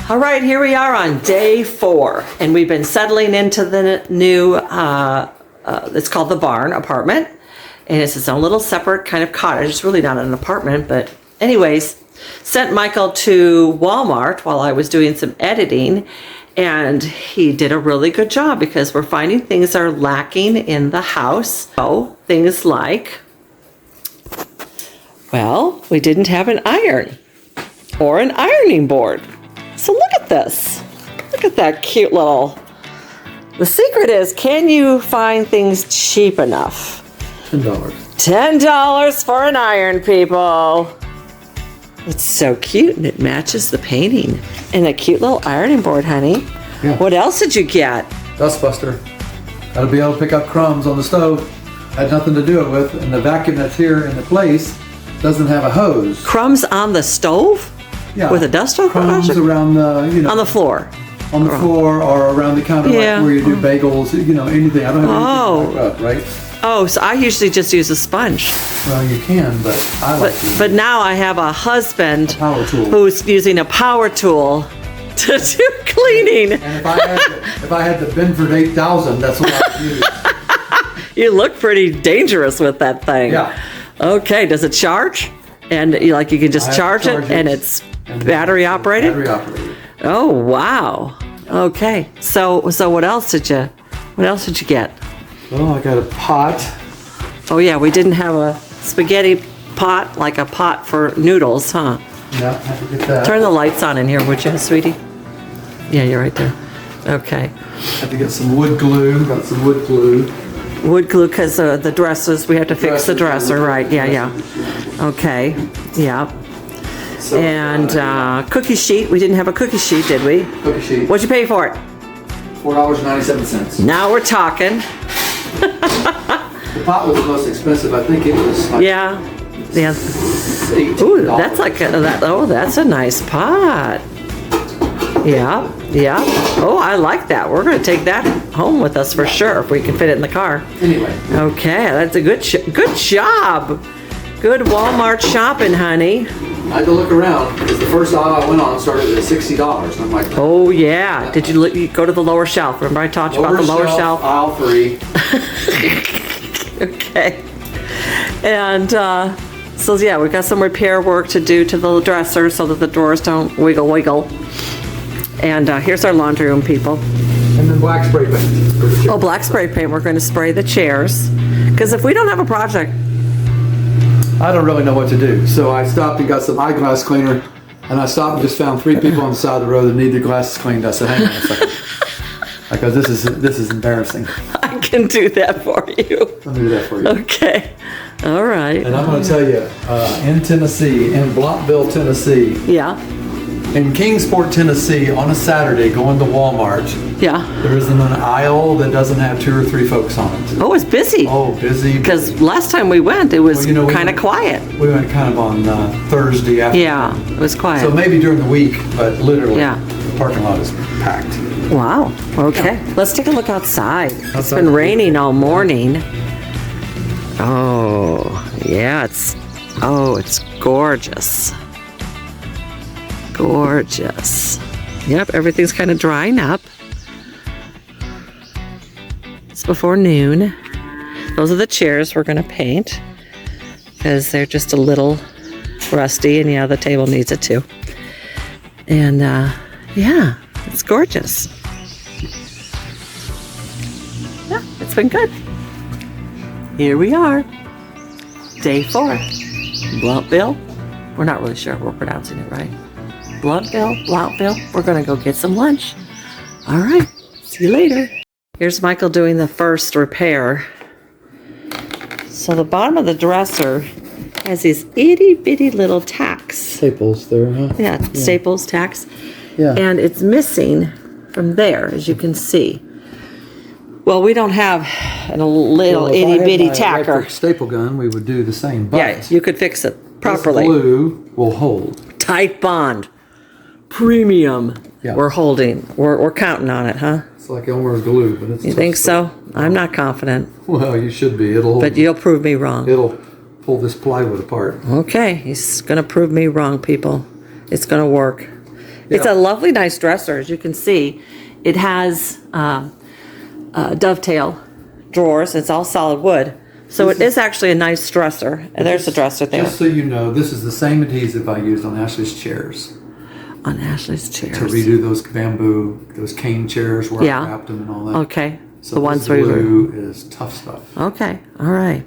All right, here we are on day 4, and we've been settling into the new, it's called the barn apartment, and it's its own little separate kind of cottage. It's really not an apartment, but anyways, sent Michael to Walmart while I was doing some editing, and he did a really good job because we're finding things are lacking in the house. So things like, well, we didn't have an iron or an ironing board. So look at this. Look at that cute little... The secret is, can you find things cheap enough? $10. $10 for an iron, people. It's so cute, and it matches the painting. And a cute little ironing board, honey. Yeah. What else did you get? Dustbuster. That'll be able to pick up crumbs on the stove. Had nothing to do it with, and the vacuum that's here in the place doesn't have a hose. Crumbs on the stove? Yeah. With a dust over? Crumbs around the, you know. On the floor. On the floor or around the counter, Yeah. like where you do bagels, you know, anything. I don't have anything like that, right? Oh, so I usually just use a sponge. Well, you can, but I like to. But now I have a husband Power tool. who's using a power tool to do cleaning. And if I had the Benford 8000, that's what I would use. You look pretty dangerous with that thing. Yeah. Okay, does it charge? And you can just charge it, and it's battery operated? Battery operated. Oh, wow. Okay. So what else did you get? Well, I got a pot. Oh yeah, we didn't have a spaghetti pot, like a pot for noodles, huh? Yeah, I have to get that. Turn the lights on in here, would you, sweetie? Yeah, you're right there. Okay. Had to get some wood glue. Got some wood glue. Wood glue, because the dressers, we have to fix the dresser, right? Yeah. Okay, yeah. So, And cookie sheet, we didn't have a cookie sheet, did we? Cookie sheet. What'd you pay for it? $4.97. Now we're talking. The pot was the most expensive. I think it was like Yeah. $18. Ooh, that's like that's a nice pot. Yeah. Oh, I like that. We're going to take that home with us for sure if we can fit it in the car. Anyway. Okay, that's a good job. Good Walmart shopping, honey. I had to look around because the first aisle I went on started at $60. And I'm like, Oh yeah. Did you go to the lower shelf? Remember I taught you about the lower shelf? Aisle 3. Okay. And so yeah, we've got some repair work to do to the dresser so that the drawers don't wiggle. And here's our laundry room, people. And then black spray paint. Oh, black spray paint. We're going to spray the chairs. Because if we don't have a project... I don't really know what to do. So I stopped and got some eyeglass cleaner. And I stopped and just found 3 people on the side of the road that need their glasses cleaned. I said, hang on a second. Because this is embarrassing. I can do that for you. I'll do that for you. Okay. All right. And I'm going to tell you, in Tennessee, in Blockville, Tennessee, Yeah. in Kingsport, Tennessee, on a Saturday going to Walmart, Yeah. there isn't an aisle that doesn't have 2 or 3 folks on it. Oh, it's busy. Oh, busy. Because last time we went, it was Well, you know, we kind of went- quiet. We went kind of on Thursday afternoon. Yeah, it was quiet. So maybe during the week, but literally, Yeah. the parking lot is packed. Wow. Okay. Let's take a look outside. It's Outside. been raining all morning. Oh, yeah. It's gorgeous. Gorgeous. Yep, everything's kind of drying up. It's before noon. Those are the chairs we're going to paint because they're just a little rusty, and yeah, the table needs it too. And yeah, it's gorgeous. Yeah, it's been good. Here we are, day 4, Blountville. We're not really sure if we're pronouncing it right. Blountville. We're gonna go get some lunch. All right, see you later. Here's Michael doing the first repair. So the bottom of the dresser has these itty bitty little tacks. Staples there, huh? Yeah, staples, tacks. Yeah. And it's missing from there, as you can see. Well, we don't have a little Well, if I itty had bitty my tacker. electric staple gun, we would do the same. But Yeah, you could fix it this properly. glue will hold. Tight bond. Premium. Yeah. We're holding. We're counting on it, huh? It's like Elmer's glue, but it's. You tough think stuff. so? I'm not confident. Well, you should be. It'll hold. But you'll prove me wrong. It'll pull this plywood apart. Okay, he's going to prove me wrong, people. It's going to work. It's Yeah. a lovely, nice dresser, as you can see. It has dovetail drawers. It's all solid wood. So it is actually a nice dresser. And there's the dresser there. Just so you know, this is the same adhesive I used on Ashley's chairs On Ashley's chairs. to redo those bamboo, those cane chairs where Yeah. I wrapped them and all that. Okay. So The ones this where you were. glue is tough stuff. Okay, all right.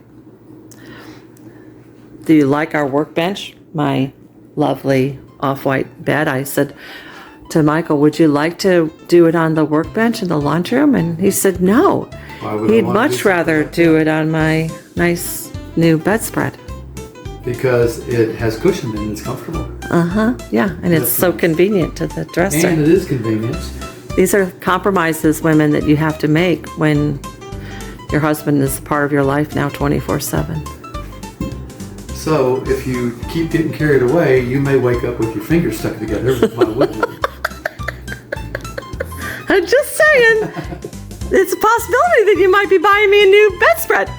Do you like our workbench? My lovely off-white bed. I said to Michael, would you like to do it on the workbench in the lunchroom? And he said no. Why would I He'd wanna do much something rather like do it on my nice new bedspread. Because it has cushion and it's comfortable. Uh-huh, yeah, and it's so convenient to the dresser. And it is convenient. These are compromises, women, that you have to make when your husband is part of your life now 24/7. So if you keep getting carried away, you may wake up with your fingers stuck together with my wood glue. I'm just saying, it's a possibility that you might be buying me a new bedspread.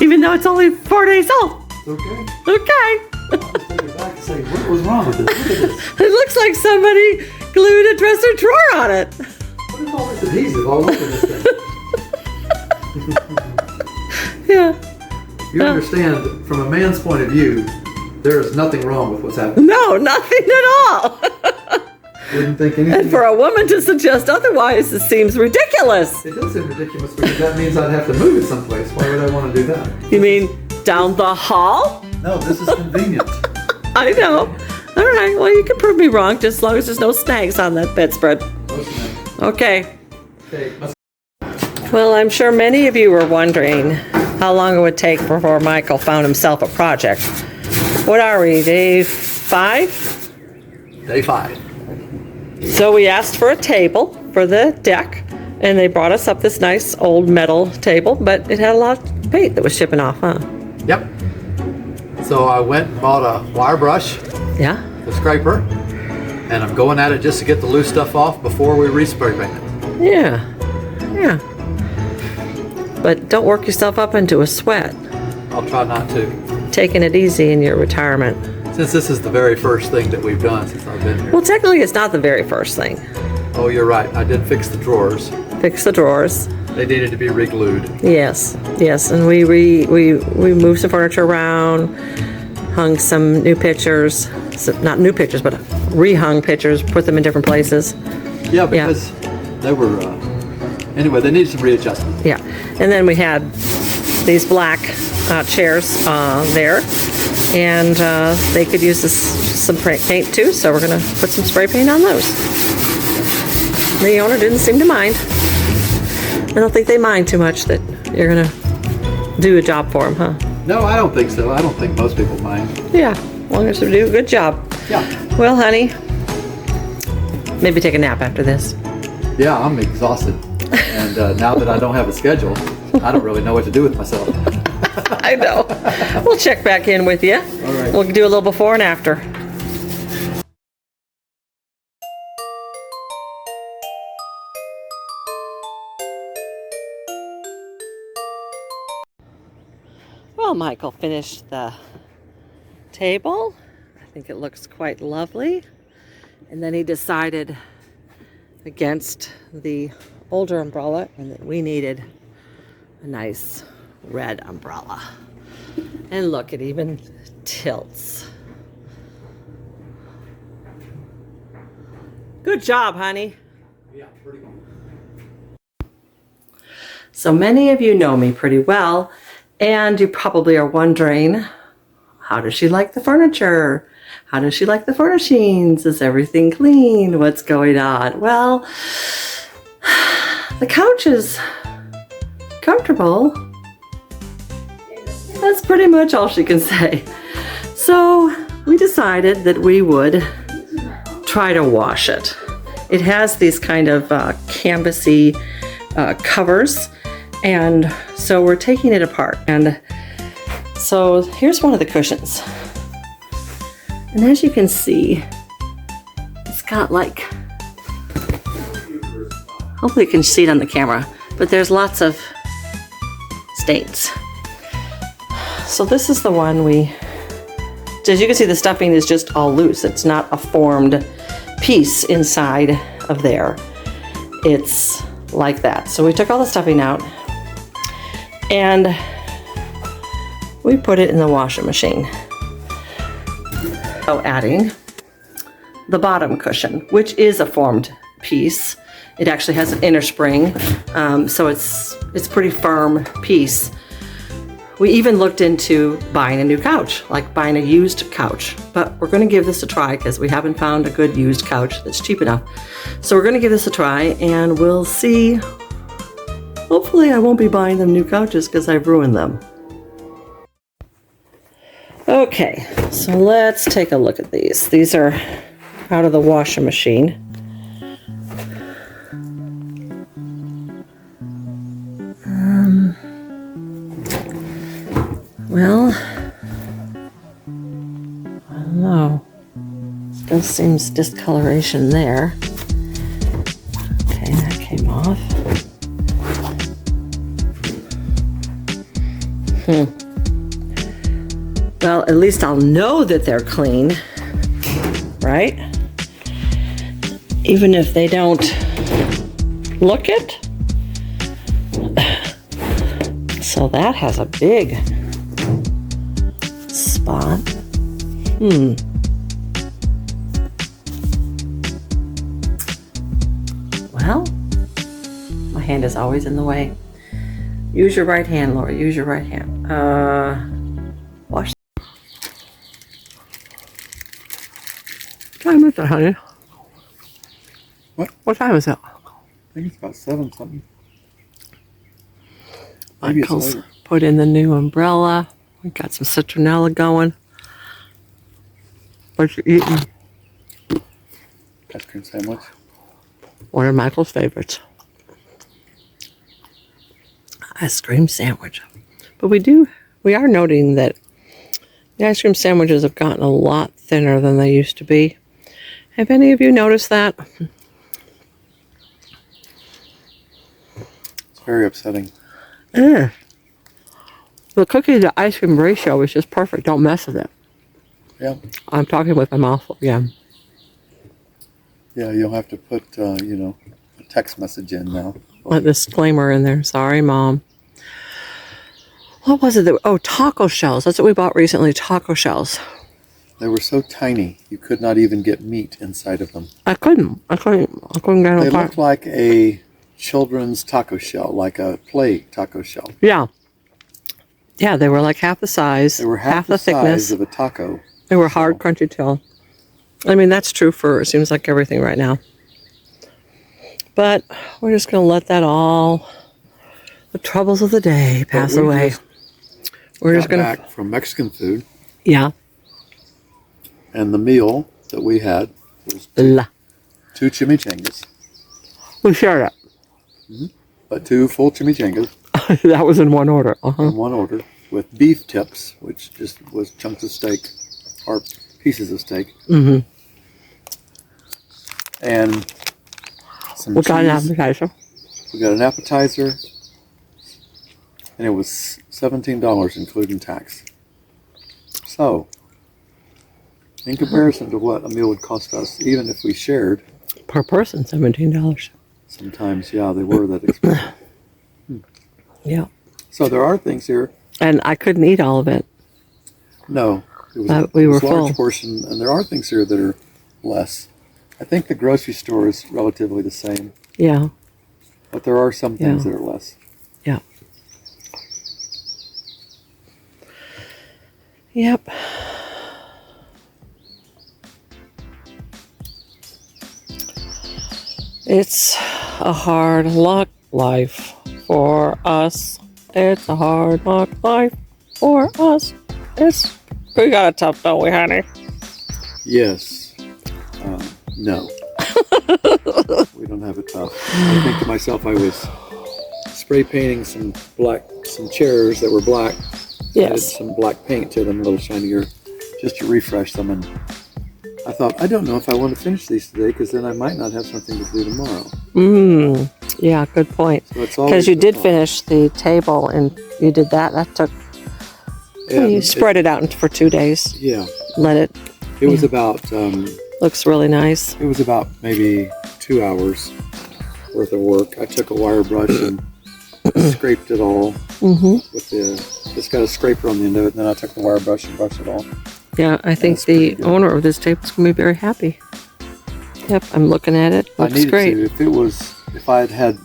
Even though it's only 4 days old. Okay? Okay. I'll just take it back and say, what was wrong with this? Look at this. It looks like somebody glued a dresser drawer on it. What is all this adhesive all over this thing? Yeah. You understand, from a man's point of view, there is nothing wrong with what's happening. No, nothing at all. Wouldn't think anything. And for a woman to suggest otherwise, it seems ridiculous. It does seem ridiculous because that means I'd have to move it someplace. Why would I want to do that? You mean down the hall? No, this is convenient. I know. All right, well, you can prove me wrong just as long as there's no snags on that bedspread. Okay. Okay, let's Well, I'm sure many of you were wondering how long it would take before Michael found himself a project. What are we, day 5? Day 5. So we asked for a table for the deck, and they brought us up this nice old metal table, but it had a lot of paint that was shipping off, huh? Yep. So I went and bought a wire brush, Yeah? a scraper, and I'm going at it just to get the loose stuff off before we respray paint it. Yeah. Yeah. But don't work yourself up into a sweat. I'll try not to. Taking it easy in your retirement. Since this is the very first thing that we've done since I've been here. Well, technically, it's not the very first thing. Oh, you're right. I did fix the drawers. Fix the drawers. They needed to be re-glued. Yes, yes, and we moved some furniture around, hung some new pictures, not new pictures, but rehung pictures, put them in different places. Yeah, because they were, anyway, they needed some readjustment. Yeah, and then we had these black chairs there, and they could use some paint too, so we're gonna put some spray paint on those. The owner didn't seem to mind. I don't think they mind too much that you're gonna do a job for them, huh? No, I don't think so. I don't think most people mind. Yeah, as long as they do a good job. Yeah. Well, honey, maybe take a nap after this. Yeah, I'm exhausted. And now that I don't have a schedule, I don't really know what to do with myself. I know. We'll check back in with you. All right. We'll do a little before and after. Well, Michael finished the table. I think it looks quite lovely. And then he decided against the older umbrella and that we needed a nice red umbrella. And look, it even tilts. Good job, honey. Yeah, pretty cool. So many of you know me pretty well, and you probably are wondering, how does she like the furniture? How does she like the furnishings? Is everything clean? What's going on? Well, the couch is comfortable. That's pretty much all she can say. So we decided that we would try to wash it. It has these kind of canvasy covers. And so we're taking it apart. And so here's one of the cushions. And as you can see, it's got like, hopefully you can see it on the camera, but there's lots of stains. So this is the one as you can see, the stuffing is just all loose. It's not a formed piece inside of there. It's like that. So we took all the stuffing out and we put it in the washing machine. So adding the bottom cushion, which is a formed piece. It actually has an inner spring, so it's pretty firm piece. We even looked into buying a new couch, like buying a used couch, but we're gonna give this a try because we haven't found a good used couch that's cheap enough. So we're gonna give this a try and we'll see. Hopefully I won't be buying them new couches because I've ruined them. Okay, so let's take a look at these. These are out of the washing machine. Well, I don't know. Still seems discoloration there. Okay, that came off. Well, at least I'll know that they're clean, right? Even if they don't look it. So that has a big spot. Well, my hand is always in the way. Use your right hand, Laura. Use your right hand. Wash. What time is it, honey? What time is it? I think it's about 7 something. Michael's put in the new umbrella. We got some citronella going. What you eating? Ice cream sandwich. One of Michael's favorites. Ice cream sandwich. But we are noting that the ice cream sandwiches have gotten a lot thinner than they used to be. Have any of you noticed that? It's very upsetting. The cookie to ice cream ratio is just perfect. Don't mess with it. Yeah. I'm talking with my mouth full again. Yeah, you'll have to put, a text message in now. A disclaimer in there. Sorry, Mom. What was it? Taco shells. That's what we bought recently. Taco shells. They were so tiny, you could not even get meat inside of them. I couldn't get them They apart. looked like a children's taco shell, like a play taco shell. Yeah. Yeah, they were like half the size. They were half the the thickness. size of a taco. They were hard, crunchy tail. I mean, that's true for, it seems like everything right now. But we're just going to let that all, the troubles of the day pass away. We're just going to... back from Mexican food. Yeah. And the meal that we had was two chimichangas. We shared Mm-hmm. But 2 full chimichangas. it. That was in one order. In one order. With beef tips, which just was chunks of steak or pieces of steak. Mm-hmm. And some We cheese. got an appetizer. We got an appetizer. And it was $17 including tax. So, in comparison to what a meal would cost us, even if we shared. Per person, $17. Sometimes, yeah, they were that expensive. Yeah. So there are things here. And I couldn't eat all of it. No, it was, we were a large full. portion, and there are things here that are less. I think the grocery store is relatively the same, Yeah. but there are some things that are less. Yeah. Yep. It's a hard luck life for us. It's a hard luck life for us. We got it tough, don't we, honey? Yes. No. We don't have it tough. I think to myself I was spray painting some chairs that were black. Added Yes. some black paint to them, a little shinier, just to refresh them. And I thought, I don't know if I want to finish these today because then I might not have something to do tomorrow. Yeah, good point. So it's always Because you the did thought. finish the table and you did that. That took, you spread it out for 2 days. Yeah, Let it, it was about looks really nice. it was about maybe 2 hours worth of work. I took a wire brush and scraped it all with it's got a scraper on the end of it, and then I took the wire brush and brushed it all. Yeah, I think That's pretty the good. owner of this table is going to be very happy. Yep, I'm looking at it. I Looks needed great. to. If I had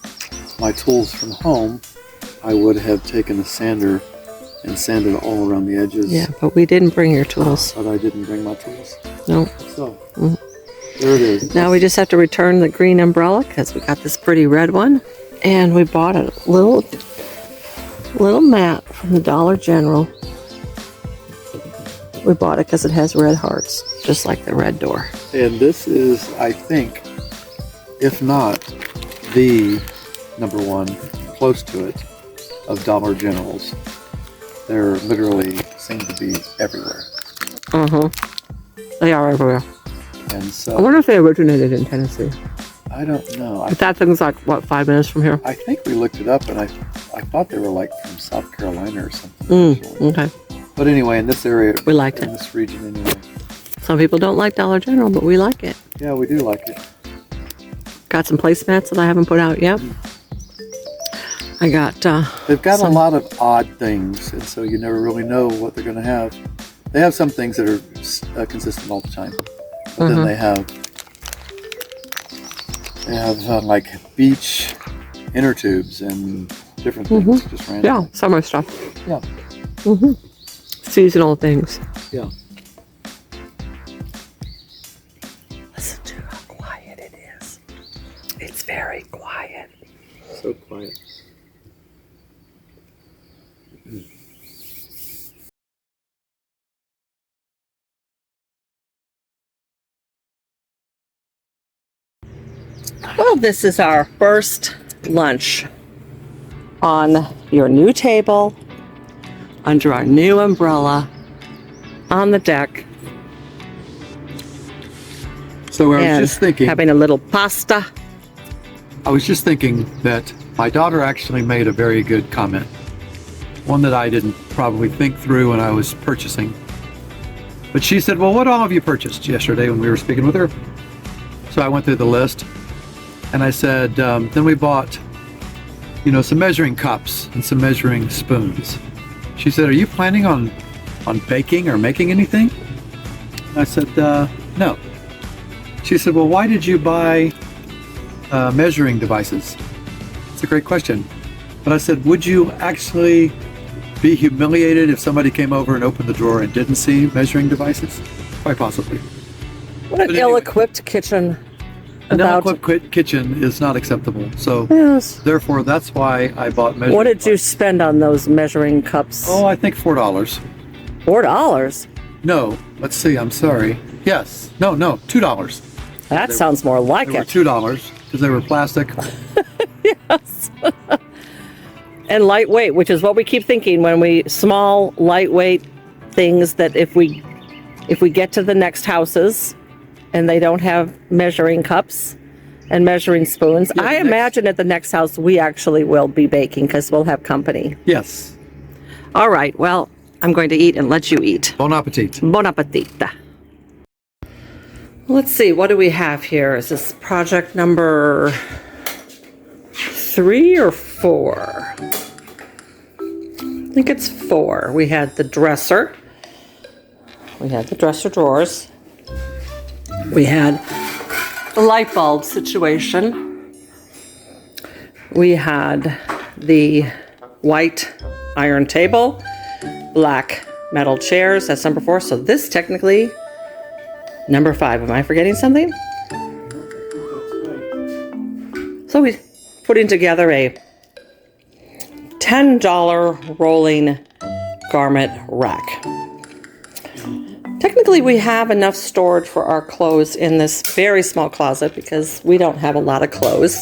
my tools from home, I would have taken a sander and sanded all around the edges. Yeah, but we didn't bring your tools. But I didn't bring my tools. No. So, there it is. Now we just have to return the green umbrella because we got this pretty red one. And we bought a little mat from the Dollar General. We bought it because it has red hearts, just like the red door. And this is, I think, if not the number one, close to it, of Dollar Generals. They're literally seem to be everywhere. They are everywhere. And I so, wonder if they originated in Tennessee. I don't know. But that thing's like, what, 5 minutes from here? I think we looked it up, and I thought they were like from South Carolina or something. Okay. But anyway, in this area, We liked in it. this region anyway. Some people don't like Dollar General, but we like it. Yeah, we do like it. Got some placemats that I haven't put out yet. I got, They've got a some- lot of odd things, and so you never really know what they're going to have. They have some things that are consistent all the time, but then they have like beach inner tubes and different things, just random. yeah, summer stuff. Yeah. Seasonal things. Yeah. Listen to how quiet it is. It's very quiet. So quiet. Well, this is our first lunch on your new table, under our new umbrella, on the deck, So I was and just thinking. having a little pasta. I was just thinking that my daughter actually made a very good comment. One that I didn't probably think through when I was purchasing. But she said, well, what all have you purchased yesterday when we were speaking with her? So I went through the list and I said, then we bought, some measuring cups and some measuring spoons. She said, are you planning on baking or making anything? I said, no. She said, well, why did you buy measuring devices? It's a great question. But I said, would you actually be humiliated if somebody came over and opened the drawer and didn't see measuring devices? Quite possibly. What an But anyway. ill-equipped kitchen. An without- ill-equipped kitchen is not acceptable. So Yes. therefore, that's why I bought measuring What did you devices. spend on those measuring cups? Oh, I think $4. $4? No, let's see, I'm sorry. Yes, no, $2. That sounds more like They were it. $2 because they were plastic. And lightweight, which is what we keep thinking when we small, lightweight things that if we get to the next houses and they don't have measuring cups and measuring spoons, Yeah, I the next- imagine at the next house we actually will be baking because we'll have company. Yes. All right, well, I'm going to eat and let you eat. Bon appetit. Bon appetit. Let's see, what do we have here? Is this project number 3 or 4? I think it's 4. We had the dresser. We had the dresser drawers. We had the light bulb situation. We had the white iron table, black metal chairs. That's number 4. So this technically, number 5. Am I forgetting something? So we're putting together a $10 rolling garment rack. Technically, we have enough storage for our clothes in this very small closet because we don't have a lot of clothes.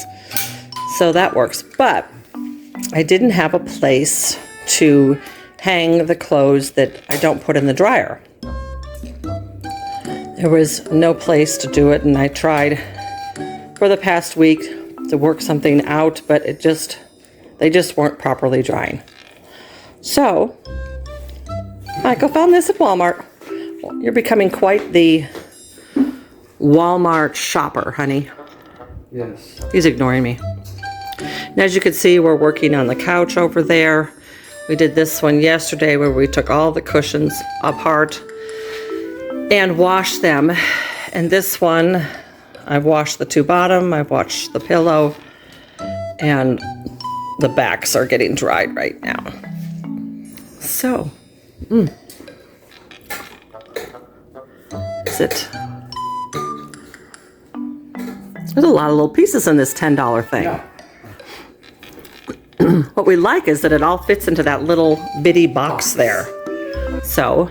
So that works. But I didn't have a place to hang the clothes that I don't put in the dryer. There was no place to do it, and I tried for the past week to work something out, but they just weren't properly drying. So, Michael found this at Walmart. Well, you're becoming quite the Walmart shopper, honey. Yes. He's ignoring me. And as you can see, we're working on the couch over there. We did this one yesterday where we took all the cushions apart and washed them. And this one, I've washed the two bottom, I've washed the pillow, and the backs are getting dried right now. So, is it? There's a lot of little pieces in this $10 thing. Yeah. What we like is that it all fits into that little bitty box there. So,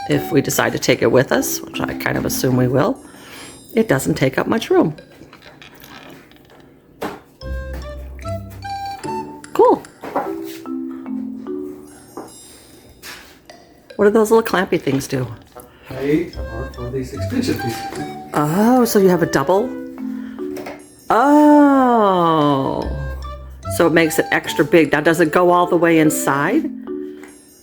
if we decide to take it with us, which I kind of assume we will, it doesn't take up much room. Cool. What do those little clampy things do? They are for these extension pieces. Oh, so you have a double? Oh. So it makes it extra big. Now, does it go all the way inside?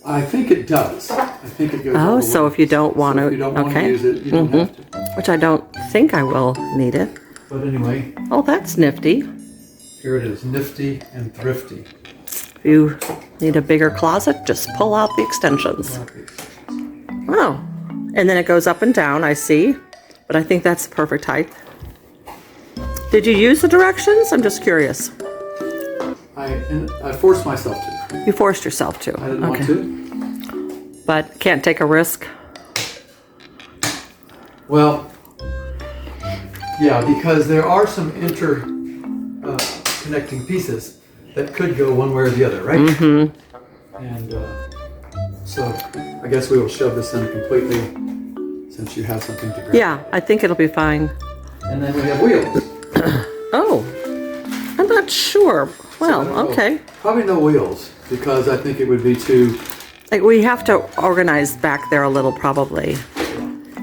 I think it does. I think it goes. Oh, so if you don't want to, if you don't want to okay. use it, you don't have to. Which I don't think I will need it. But anyway, Oh, that's nifty. here it is, nifty and thrifty. If you need a bigger closet, just pull out the extensions. Oh, and then it goes up and down, I see. But I think that's the perfect height. Did you use the directions? I'm just curious. I forced myself to. You forced yourself to. I didn't want to. But can't take a risk. Well, yeah, because there are some connecting pieces that could go one way or the other, right? Mm-hmm. And so I guess we will shove this in completely since you have something to grab. Yeah, I think it'll be fine. And then we have wheels. Oh, I'm not sure. Well, okay. Probably no wheels because I think it would be too. Like we have to organize back there a little, probably.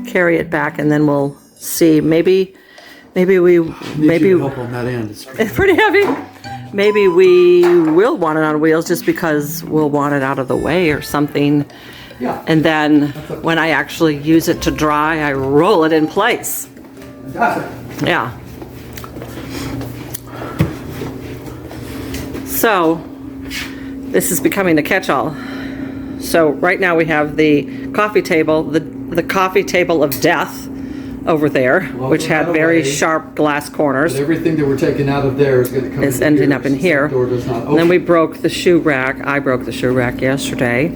Carry it back, and then we'll see. Maybe Need you to help on that end. it's pretty heavy. Maybe we will want it on wheels just because we'll want it out of the way or something. Yeah. And then when I actually use it to dry, I roll it in place. Fantastic. Yeah. So this is becoming a catch-all. So right now we have the coffee table, the coffee table of death over there, which had very sharp glass corners. But everything that we're taking out of there is going to come. Is ending up in here. The door does not open. And then we broke the shoe rack. I broke the shoe rack yesterday.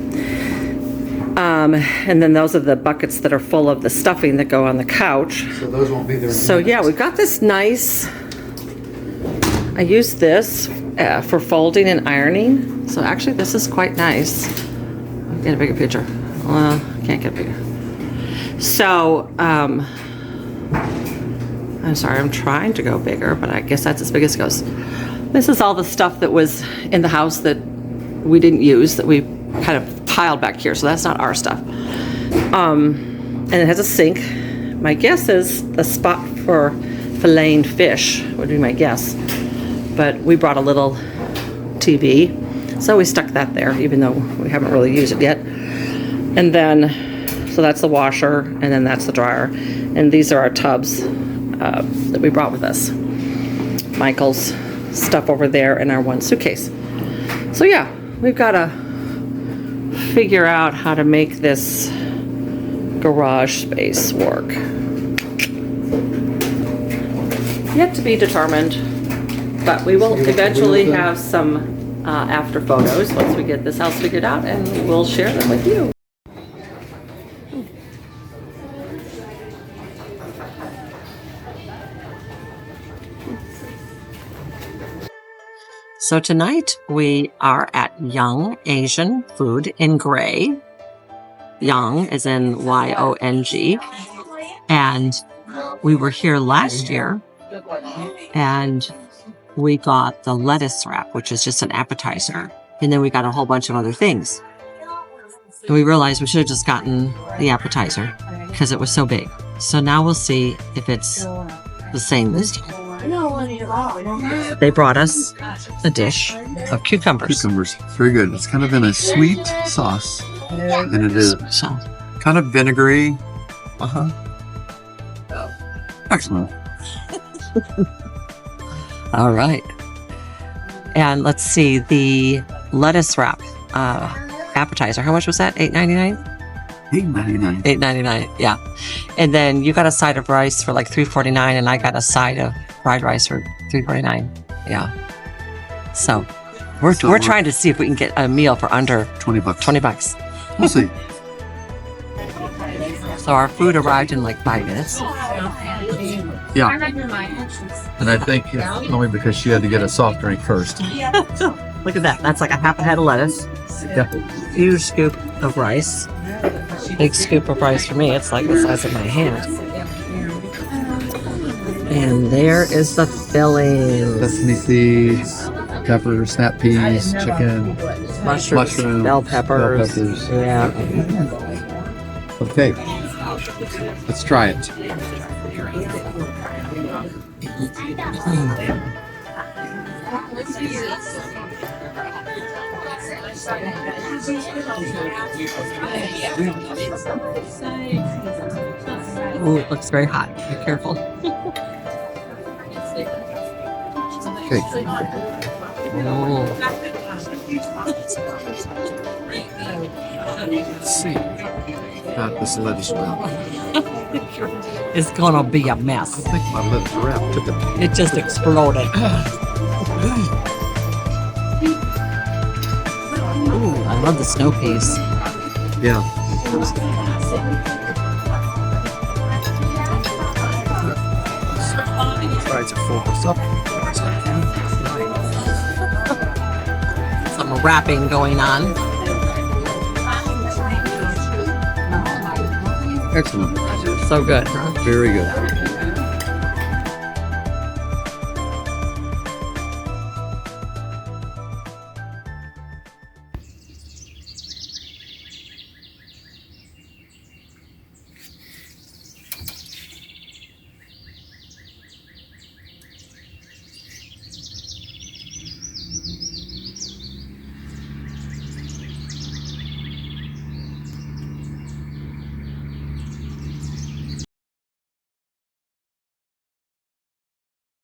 And then those are the buckets that are full of the stuffing that go on the couch. So those won't be there. So yeah, we've got this nice, I use this for folding and ironing. So actually this is quite nice. I'll get a bigger picture. Well, I can't get bigger. So, I'm sorry, I'm trying to go bigger, but I guess that's as big as it goes. This is all the stuff that was in the house that we didn't use, that we kind of piled back here, so that's not our stuff. And it has a sink. My guess is the spot for filleting fish would be my guess. But we brought a little TV, so we stuck that there, even though we haven't really used it yet. And then, so that's the washer, and then that's the dryer. And these are our tubs that we brought with us. Michael's stuff over there in our one suitcase. So yeah, we've got to figure out how to make this garage space work. Yet to be determined, but we will eventually have some after photos once we get this house figured out, and we'll share them with you. So tonight we are at Young Asian Food in Gray. Young is in Y-O-N-G. And we were here last year, and we got the lettuce wrap, which is just an appetizer. And then we got a whole bunch of other things. And we realized we should have just gotten the appetizer because it was so big. So now we'll see if it's the same this time. They brought us a dish of cucumbers. Cucumbers. Very good. It's kind of in a sweet sauce. And it is So, kind of vinegary. Uh-huh. Excellent. all right. And let's see, the lettuce wrap appetizer. How much was that? $8.99? $8.99. $8.99, yeah. And then you got a side of rice for like $3.49, and I got a side of fried rice for $3.49. Yeah. So we're trying to see if we can get a meal for under $20. $20. We'll see. So our food arrived in like 5 minutes. Yeah. And I think it's only because she had to get a soft drink first. Look at that. That's like a half a head of lettuce. Yeah. Huge scoop of rice. Big scoop of rice for me. It's like the size of my hand. And there is the filling. Sesame seeds, peppers, snap peas, chicken, Mushrooms, bell peppers. Yeah. Okay. Let's try it. Ooh, it looks very hot. Be careful. Okay. Oh. Let's see. Got this lettuce wrap. It's gonna be a mess. I think my lettuce wrap took a... It just exploded. Ooh, I love the snow peas. Yeah. Try to focus up. Some wrapping going on. Excellent. So good, huh? Very good.